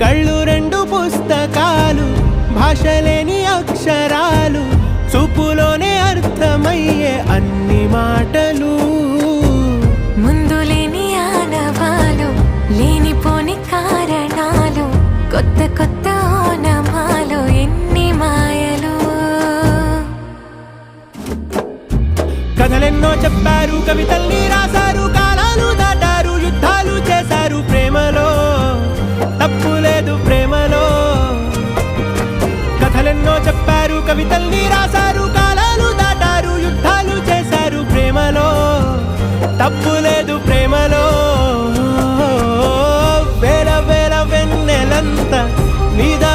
కళ్ళు రెండు పుస్తకాలు, భాషలేని అక్షరాలు, చూపులోనే అర్థమయ్యే అన్ని మాటలు. ముందు లేని ఆనవాలు, లేనిపోని కారణాలు, కొత్త కొత్త ఓనమాలు, ఎన్ని మాయలు. కథలెన్నో చెప్పారు, కవితల్ని రాశారు, కాలాలు దాటారు, యుద్ధాలు చేశారు. ప్రేమలో తప్పు లేదు, ప్రేమలో. కథలెన్నో చెప్పారు, కవితల్ని రాశారు, కాలాలు దాటారు, యుద్ధాలు చేశారు. ప్రేమలో తప్పు లేదు, ప్రేమలో. వేల వేల వెన్నెలంత నీద